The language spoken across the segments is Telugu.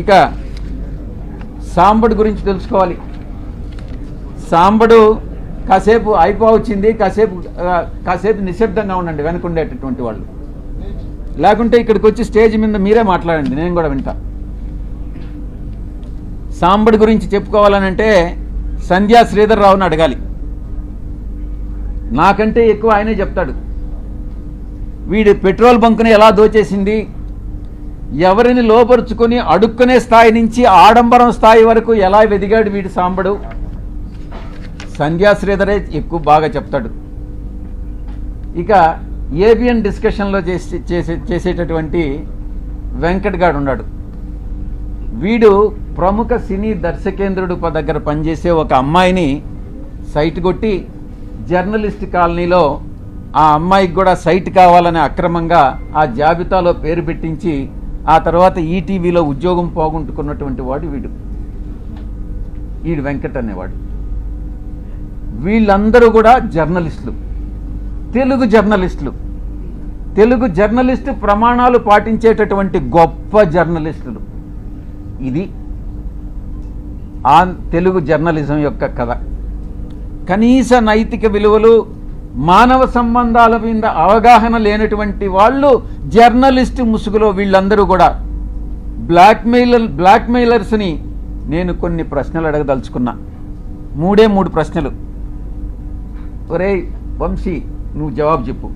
ఇక సాంబడు గురించి తెలుసుకోవాలి. సాంబడు కాసేపు అయిపోవచ్చింది, కాసేపు నిశ్శబ్దంగా ఉండండి వెనుకుండేటటువంటి వాళ్ళు, లేకుంటే ఇక్కడికి వచ్చి స్టేజ్ మీద మీరే మాట్లాడండి, నేను కూడా వింటా. సాంబడి గురించి చెప్పుకోవాలనంటే సంధ్యా శ్రీధర్ రావుని అడగాలి. నాకంటే ఎక్కువ ఆయనే చెప్తాడు. వీడి పెట్రోల్ బంకుని ఎలా దోచేసింది, ఎవరిని లోపరుచుకొని అడుక్కునే స్థాయి నుంచి ఆడంబరం స్థాయి వరకు ఎలా వెదిగాడు వీడి సాంబడు, సంధ్యా శ్రీధరే ఎక్కువ బాగా చెప్తాడు. ఇక ఏబిఎన్ డిస్కషన్లో చేసేటటువంటి వెంకట్ గాడు ఉన్నాడు. వీడు ప్రముఖ సినీ దర్శకేంద్రుడు దగ్గర పనిచేసే ఒక అమ్మాయిని సైట్ కొట్టి జర్నలిస్ట్ కాలనీలో ఆ అమ్మాయికి కూడా సైట్ కావాలని అక్రమంగా ఆ జాబితాలో పేరు పెట్టించి ఆ తర్వాత ఈటీవీలో ఉద్యోగం పోగొట్టుకున్నటువంటి వాడు వీడు వెంకట్ అనేవాడు. వీళ్ళందరూ కూడా జర్నలిస్టులు, తెలుగు జర్నలిస్టు ప్రమాణాలు పాటించేటటువంటి గొప్ప జర్నలిస్టులు. ఇది ఆ తెలుగు జర్నలిజం యొక్క కథ. కనీస నైతిక విలువలు, మానవ సంబంధాల మీద అవగాహన లేనటువంటి వాళ్ళు జర్నలిస్టు ముసుగులో వీళ్ళందరూ కూడా బ్లాక్మెయిలర్స్ని నేను కొన్ని ప్రశ్నలు అడగదలుచుకున్నా. 3 ప్రశ్నలు. ఒరే వంశీ, నువ్వు జవాబు చెప్పు.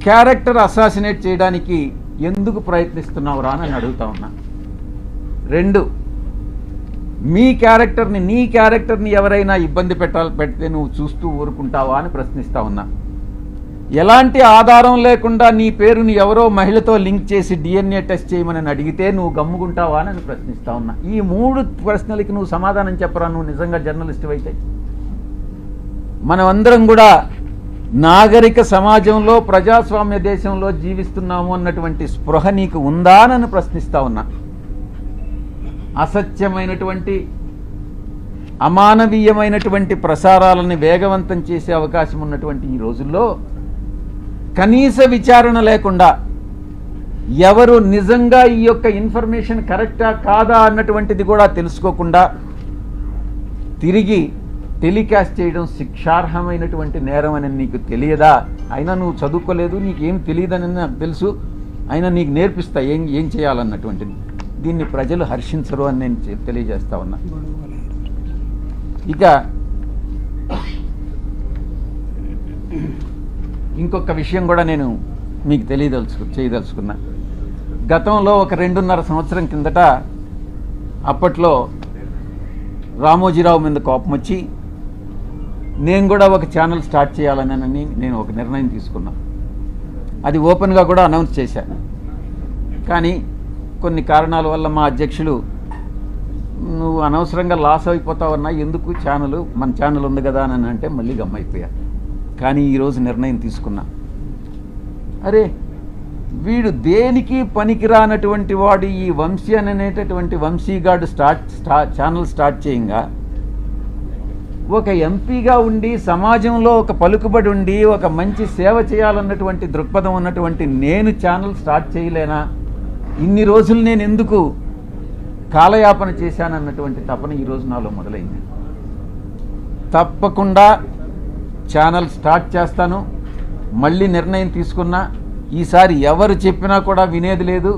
క్యారెక్టర్ అసాసినేట్ చేయడానికి ఎందుకు ప్రయత్నిస్తున్నావురా అని అడుగుతా ఉన్నా. 2, నీ క్యారెక్టర్ని ఎవరైనా ఇబ్బంది పెడితే నువ్వు చూస్తూ ఊరుకుంటావా అని ప్రశ్నిస్తా ఉన్నా. ఎలాంటి ఆధారం లేకుండా నీ పేరుని ఎవరో మహిళతో లింక్ చేసి DNA టెస్ట్ చేయమని అడిగితే నువ్వు గమ్ముకుంటావా అని ప్రశ్నిస్తా ఉన్నా. ఈ 3 ప్రశ్నలకి నువ్వు సమాధానం చెప్పరా, నువ్వు నిజంగా జర్నలిస్ట్ అయితే. మనమందరం కూడా నాగరిక సమాజంలో, ప్రజాస్వామ్య దేశంలో జీవిస్తున్నాము అన్నటువంటి స్పృహ నీకు ఉందా అని ప్రశ్నిస్తా ఉన్నా. అసత్యమైనటువంటి, అమానవీయమైనటువంటి ప్రసారాలను వేగవంతం చేసే అవకాశం ఉన్నటువంటి ఈ రోజుల్లో కనీస విచారణ లేకుండా ఎవరు నిజంగా ఈ యొక్క ఇన్ఫర్మేషన్ కరెక్టా కాదా అన్నటువంటిది కూడా తెలుసుకోకుండా తిరిగి టెలికాస్ట్ చేయడం శిక్షార్హమైనటువంటి నేరం అని నీకు తెలియదా? అయినా నువ్వు చదువుకోలేదు, నీకేం తెలియదని నాకు తెలుసు, అయినా నీకు నేర్పిస్తా ఏం చేయాలన్నటువంటిది. దీన్ని ప్రజలు హర్షించరు అని నేను తెలియజేస్తా ఉన్నా. ఇక ఇంకొక విషయం కూడా నేను మీకు చేయదలుచుకున్నా. గతంలో ఒక 2.5 సంవత్సరం కిందట అప్పట్లో రామోజీరావు మీద కోపం వచ్చి నేను కూడా ఒక ఛానల్ స్టార్ట్ చేయాలని నేను ఒక నిర్ణయం తీసుకున్నా. అది ఓపెన్గా కూడా అనౌన్స్ చేశాను. కానీ కొన్ని కారణాల వల్ల మా అధ్యక్షులు నువ్వు అనవసరంగా లాస్ అయిపోతావన్నా, ఎందుకు మన ఛానల్ ఉంది కదా అని అంటే మళ్ళీ గమ్మైపోయా. కానీ ఈరోజు నిర్ణయం తీసుకున్నా. అరే వీడు దేనికి పనికిరానటువంటి వాడు ఈ వంశీ అనేటటువంటి వంశీగాడు ఛానల్ స్టార్ట్ చేయంగా ఒక ఎంపీగా ఉండి సమాజంలో ఒక పలుకుబడి ఉండి ఒక మంచి సేవ చేయాలన్నటువంటి దృక్పథం ఉన్నటువంటి నేను ఛానల్ స్టార్ట్ చేయలేనా? ఇన్ని రోజులు నేను ఎందుకు కాలయాపన చేశానన్నటువంటి తపన ఈరోజు నాలో మొదలైంది. తప్పకుండా ఛానల్ స్టార్ట్ చేస్తాను. మళ్ళీ నిర్ణయం తీసుకున్నా. ఈసారి ఎవరు చెప్పినా కూడా వినేది లేదు.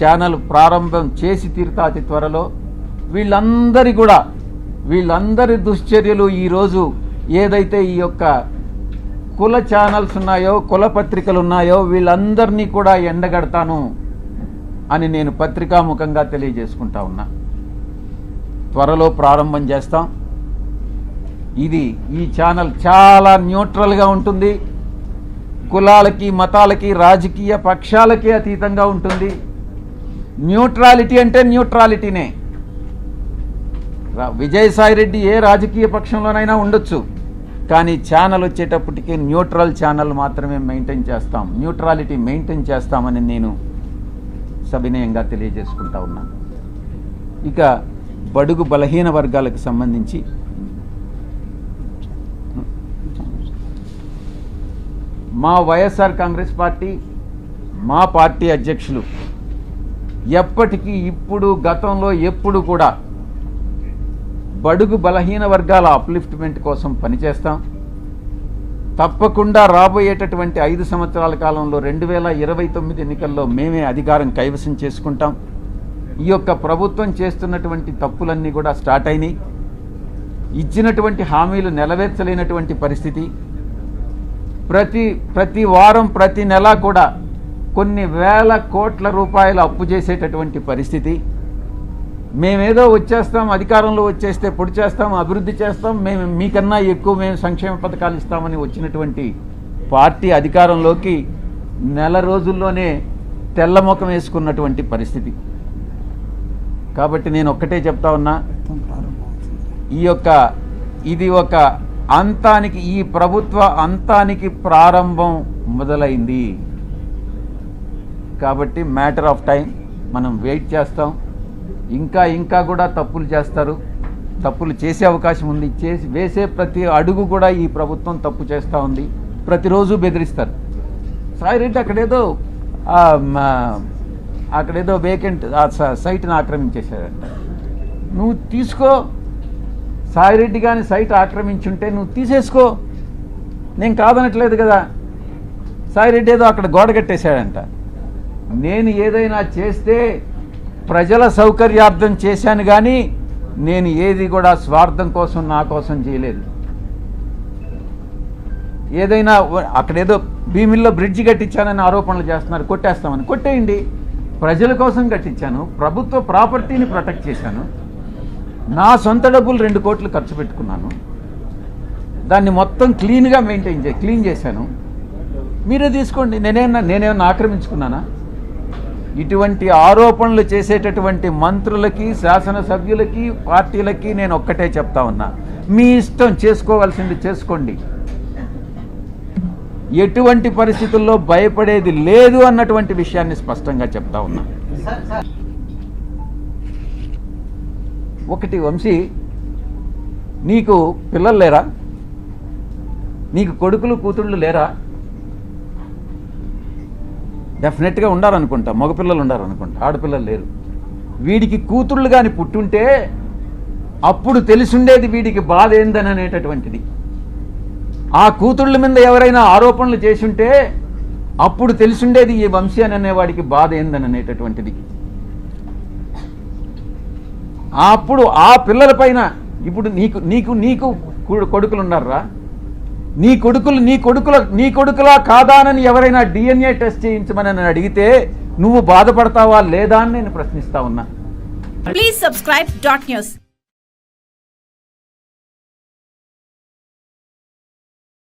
ఛానల్ ప్రారంభం చేసి తీరుతా అతి త్వరలో. వీళ్ళందరి దుశ్చర్యలు ఈరోజు ఏదైతే ఈ యొక్క కుల ఛానల్స్ ఉన్నాయో, కుల పత్రికలు ఉన్నాయో వీళ్ళందరినీ కూడా ఎండగడతాను అని నేను పత్రికాముఖంగా తెలియజేసుకుంటా ఉన్నా. త్వరలో ప్రారంభం చేస్తాం. ఈ ఛానల్ చాలా న్యూట్రల్గా ఉంటుంది. కులాలకి, మతాలకి, రాజకీయ పక్షాలకి అతీతంగా ఉంటుంది. న్యూట్రాలిటీ అంటే న్యూట్రాలిటీనే. విజయసాయిరెడ్డి ఏ రాజకీయ పక్షంలోనైనా ఉండొచ్చు, కానీ ఛానల్ వచ్చేటప్పటికి న్యూట్రల్ ఛానల్ మాత్రమే మెయింటైన్ చేస్తాం, న్యూట్రాలిటీ మెయింటైన్ చేస్తామని నేను సవినయంగా తెలియజేసుకుంటా ఉన్నాను. ఇక బడుగు బలహీన వర్గాలకు సంబంధించి మా వైఎస్ఆర్ కాంగ్రెస్ పార్టీ, మా పార్టీ అధ్యక్షులు ఎప్పటికీ ఇప్పుడు గతంలో ఎప్పుడు కూడా బడుగు బలహీన వర్గాల అప్లిఫ్ట్మెంట్ కోసం పనిచేస్తాం. తప్పకుండా రాబోయేటటువంటి 5 సంవత్సరాల కాలంలో 2029 ఎన్నికల్లో మేమే అధికారం కైవసం చేసుకుంటాం. ఈ యొక్క ప్రభుత్వం చేస్తున్నటువంటి తప్పులన్నీ కూడా స్టార్ట్ అయినాయి. ఇచ్చినటువంటి హామీలు నెరవేర్చలేనటువంటి పరిస్థితి. ప్రతి వారం ప్రతి నెల కూడా కొన్ని వేల కోట్ల రూపాయలు అప్పు చేసేటటువంటి పరిస్థితి. మేమేదో వచ్చేస్తాం, అధికారంలో వచ్చేస్తే పొడి చేస్తాం, అభివృద్ధి చేస్తాం, మేము మీకన్నా ఎక్కువ మేము సంక్షేమ పథకాలు ఇస్తామని వచ్చినటువంటి పార్టీ అధికారంలోకి నెల రోజుల్లోనే తెల్లముఖం వేసుకున్నటువంటి పరిస్థితి. కాబట్టి నేను ఒక్కటే చెప్తా ఉన్నా, ఇది ఒక అంతానికి, ఈ ప్రభుత్వ అంతానికి ప్రారంభం మొదలైంది. కాబట్టి మ్యాటర్ ఆఫ్ టైం, మనం వెయిట్ చేస్తాం. ఇంకా కూడా తప్పులు చేస్తారు, తప్పులు చేసే అవకాశం ఉంది. వేసే ప్రతి అడుగు కూడా ఈ ప్రభుత్వం తప్పు చేస్తూ ఉంది. ప్రతిరోజు బెదిరిస్తారు. సాయిరెడ్డి అక్కడేదో వేకెంట్ సైట్ని ఆక్రమించేశారంట. నువ్వు తీసుకో, సాయిరెడ్డి కానీ సైట్ ఆక్రమించుంటే నువ్వు తీసేసుకో, నేను కాదనట్లేదు కదా. సాయిరెడ్డి ఏదో అక్కడ గోడ కట్టేశాడంట. నేను ఏదైనా చేస్తే ప్రజల సౌకర్యార్థం చేశాను, కానీ నేను ఏది కూడా స్వార్థం కోసం నా కోసం చేయలేదు. ఏదైనా అక్కడేదో భీమిల్లో బ్రిడ్జి కట్టించానని ఆరోపణలు చేస్తున్నారు, కొట్టేస్తామని. కొట్టేయండి, ప్రజల కోసం కట్టించాను, ప్రభుత్వ ప్రాపర్టీని ప్రొటెక్ట్ చేశాను, నా సొంత డబ్బులు 2 కోట్లు ఖర్చు పెట్టుకున్నాను, దాన్ని మొత్తం క్లీన్ చేశాను. మీరే తీసుకోండి, నేనేమన్నా ఆక్రమించుకున్నానా? ఇటువంటి ఆరోపణలు చేసేటటువంటి మంత్రులకి, శాసనసభ్యులకి, పార్టీలకి నేను ఒక్కటే చెప్తా ఉన్నా, మీ ఇష్టం, చేసుకోవాల్సింది చేసుకోండి. ఎటువంటి పరిస్థితుల్లో భయపడేది లేదు అన్నటువంటి విషయాన్ని స్పష్టంగా చెప్తా ఉన్నా. ఒకటి, వంశీ, నీకు పిల్లలు లేరా? నీకు కొడుకులు కూతుళ్ళు లేరా? డెఫినెట్గా ఉండాలనుకుంటా, మగపిల్లలు ఉండాలనుకుంటా, ఆడపిల్లలు లేరు. వీడికి కూతుళ్ళు కానీ పుట్టుంటే అప్పుడు తెలిసిండేది వీడికి బాధ ఏందని అనేటటువంటిది. ఆ కూతుళ్ళ మీద ఎవరైనా ఆరోపణలు చేసుంటే అప్పుడు తెలిసిండేది ఈ వంశీ అని అనేవాడికి బాధ ఏందని అనేటటువంటిది. అప్పుడు ఆ పిల్లల పైన ఇప్పుడు నీకు కొడుకులు ఉన్నారా? నీ కొడుకులా కాదానని ఎవరైనా DNA టెస్ట్ చేయించమని నన్ను అడిగితే నువ్వు బాధపడతావా లేదా అని నేను ప్రశ్నిస్తా ఉన్నా. Please subscribe .news.